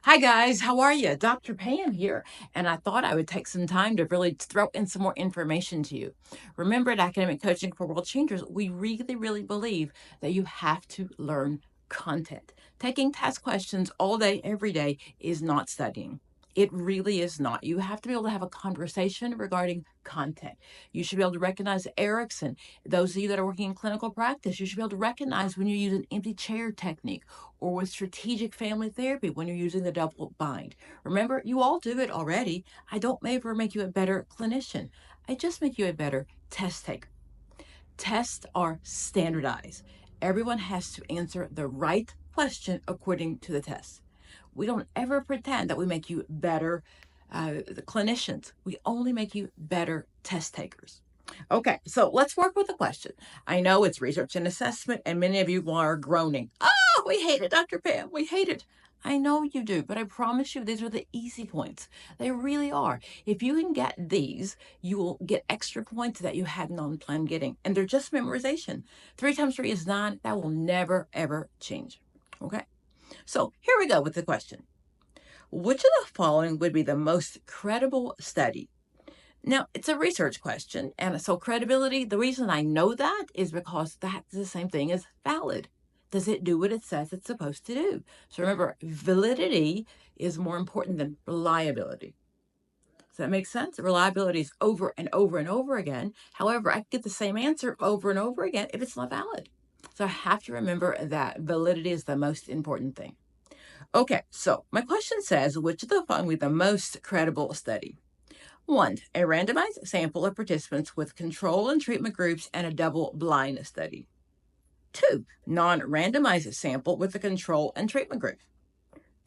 Hi guys, how are you? Dr. Pam here, and I thought I would take some time to really throw in some more information to you. Remember, at Academic Coaching for World Changers, we really believe that you have to learn content. Taking test questions all day, every day is not studying. It really is not. You have to be able to have a conversation regarding content. You should be able to recognize Erickson. Those of you that are working in clinical practice, you should be able to recognize when you use an empty chair technique or with strategic family therapy when you're using the double bind. Remember, you all do it already. I don't ever make you a better clinician. I just make you a better test taker. Tests are standardized. Everyone has to answer the right question according to the test. We don't ever pretend that we make you better clinicians. We only make you better test takers. Okay, so let's work with the question. I know it's research and assessment, and many of you are groaning. Oh, we hate it, Dr. Pam. We hate it. I know you do, but I promise you these are the easy points. They really are. If you can get these, you will get extra points that you hadn't on plan getting. And they're just memorization. 3 times 3 is 9. That will never, ever change. Okay? So here we go with the question. Which of the following would be the most credible study? Now, it's a research question, and so credibility, the reason I know that is because that's the same thing as valid. Does it do what it says it's supposed to do? So remember, validity is more important than reliability. Does that make sense? Reliability is over and over and over again. However, I can get the same answer over and over again if it's not valid. So I have to remember that validity is the most important thing. Okay, so my question says, which of the following would be the most credible study? 1. A randomized sample of participants with control and treatment groups and a double-blind study. 2. Non-randomized sample with a control and treatment group.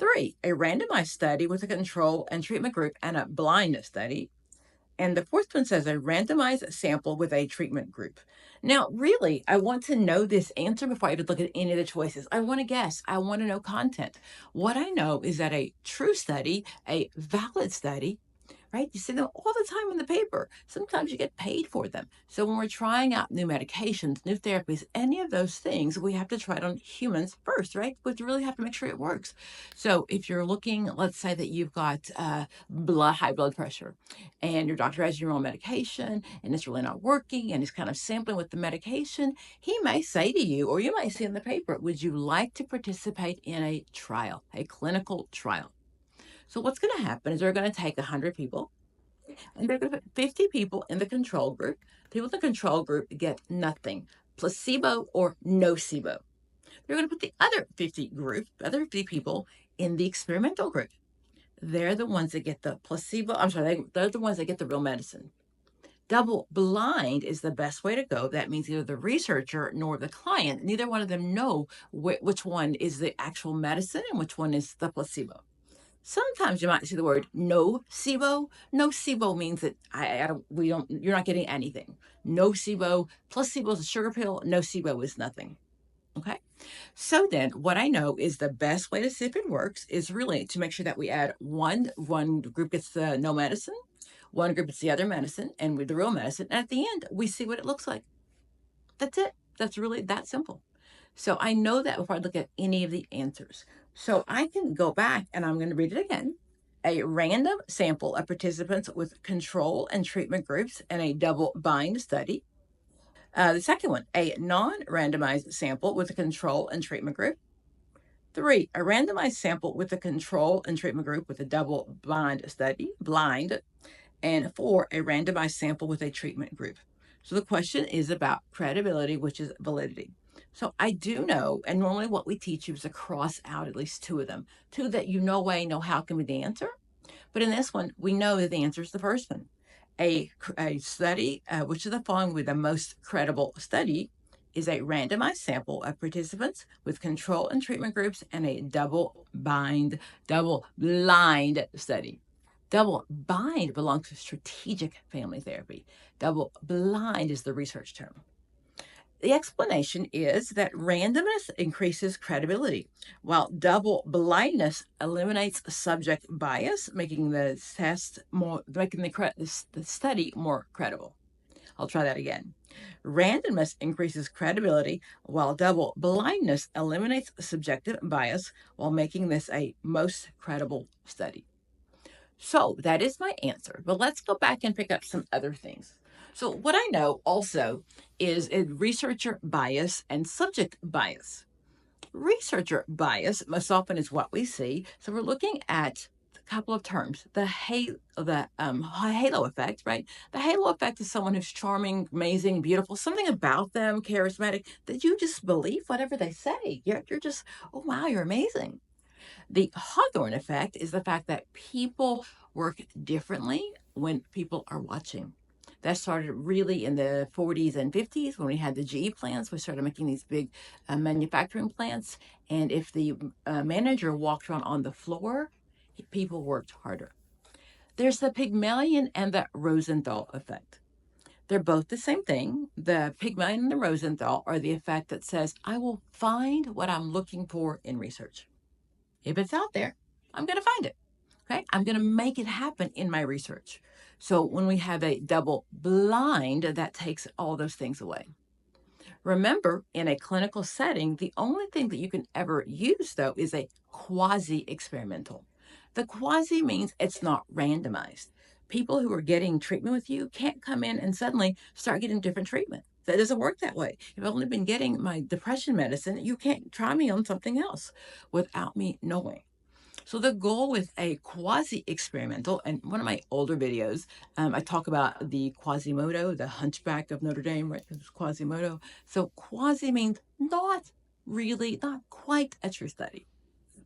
3. A randomized study with a control and treatment group and a blind study. And the fourth one says a randomized sample with a treatment group. Now, really, I want to know this answer before I even look at any of the choices. I want to guess. I want to know content. What I know is that a true study, a valid study, right? You see them all the time in the paper. Sometimes you get paid for them. So when we're trying out new medications, new therapies, any of those things, we have to try it on humans first, right? We really have to make sure it works. So if you're looking, let's say that you've got high blood pressure and your doctor has your own medication and it's really not working and he's kind of sampling with the medication, he may say to you, or you might see in the paper, would you like to participate in a trial, a clinical trial? So what's going to happen is they're going to take 100 people and they're going to put 50 people in the control group. People in the control group get nothing, placebo or nocebo. They're going to put the other 50 people in the experimental group. They're the ones that get the placebo. I'm sorry, they're the ones that get the real medicine. Double blind is the best way to go. That means either the researcher nor the client, neither one of them know which one is the actual medicine and which one is the placebo. Sometimes you might see the word nocebo. Nocebo means that you're not getting anything. Nocebo, placebo is a sugar pill. Nocebo is nothing. Okay. So then what I know is the best way to see if it works is really to make sure that we add one group gets the no medicine, one group gets the other medicine, and with the real medicine. And at the end, we see what it looks like. That's it. That's really that simple. So I know that before I look at any of the answers. So I can go back and I'm going to read it again. A random sample of participants with control and treatment groups in a double blind study. The second one, a non-randomized sample with a control and treatment group. 3, a randomized sample with a control and treatment group with a double blind study, blind. And 4, a randomized sample with a treatment group. So the question is about credibility, which is validity. So I do know, and normally what we teach you is to cross out at least 2 of them, 2 that you know way, know how can be the answer. But in this one, we know that the answer is the first one. A study, which of the following would be the most credible study, is a randomized sample of participants with control and treatment groups and a double-blind study. Double blind belongs to strategic family therapy. Double blind is the research term. The explanation is that randomness increases credibility, while double blindness eliminates subject bias, making the study more credible. I'll try that again. Randomness increases credibility, while double blindness eliminates subjective bias while making this a most credible study. So that is my answer. But let's go back and pick up some other things. So, what I know also is researcher bias and subject bias. Researcher bias most often is what we see. So, we're looking at a couple of terms: halo effect, right? The halo effect is someone who's charming, amazing, beautiful, something about them, charismatic, that you just believe whatever they say. You're just, oh wow, you're amazing. The Hawthorne effect is the fact that people work differently when people are watching. That started really in the 40s and 50s when we had the GE plants. We started making these big manufacturing plants. And if the manager walked around on the floor, people worked harder. There's the Pygmalion and the Rosenthal effect. They're both the same thing. The Pygmalion and the Rosenthal are the effect that says, I will find what I'm looking for in research. If it's out there, I'm going to find it. Okay. I'm going to make it happen in my research. So when we have a double blind, that takes all those things away. Remember, in a clinical setting, the only thing that you can ever use, though, is a quasi-experimental. The quasi means it's not randomized. People who are getting treatment with you can't come in and suddenly start getting different treatment. That doesn't work that way. If I've only been getting my depression medicine, you can't try me on something else without me knowing. So the goal with a quasi-experimental, and one of my older videos, I talk about the Quasimodo, the Hunchback of Notre Dame, right? Because it's Quasimodo. So quasi means not really, not quite a true study,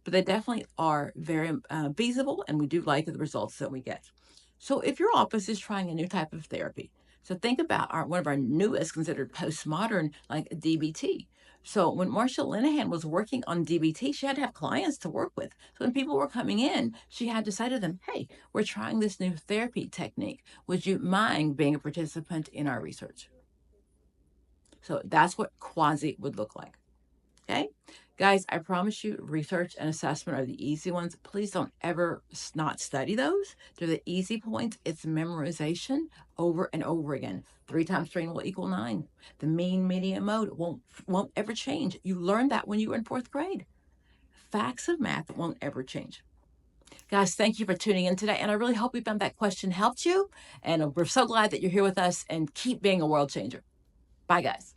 but they definitely are very feasible, and we do like the results that we get. So if your office is trying a new type of therapy, so think about one of our newest considered postmodern, like DBT. So when Marcia Linehan was working on DBT, she had to have clients to work with. So when people were coming in, she had to say to them, hey, we're trying this new therapy technique. Would you mind being a participant in our research? So that's what quasi would look like. Okay. Guys, I promise you, research and assessment are the easy ones. Please don't ever not study those. They're the easy points. It's memorization over and over again. 3 times 3 will equal 9. The mean, median, mode won't ever change. You learned that when you were in 4th grade. Facts of math won't ever change. Guys, thank you for tuning in today. And I really hope we found that question helped you. And we're so glad that you're here with us, and keep being a world changer. Bye, guys.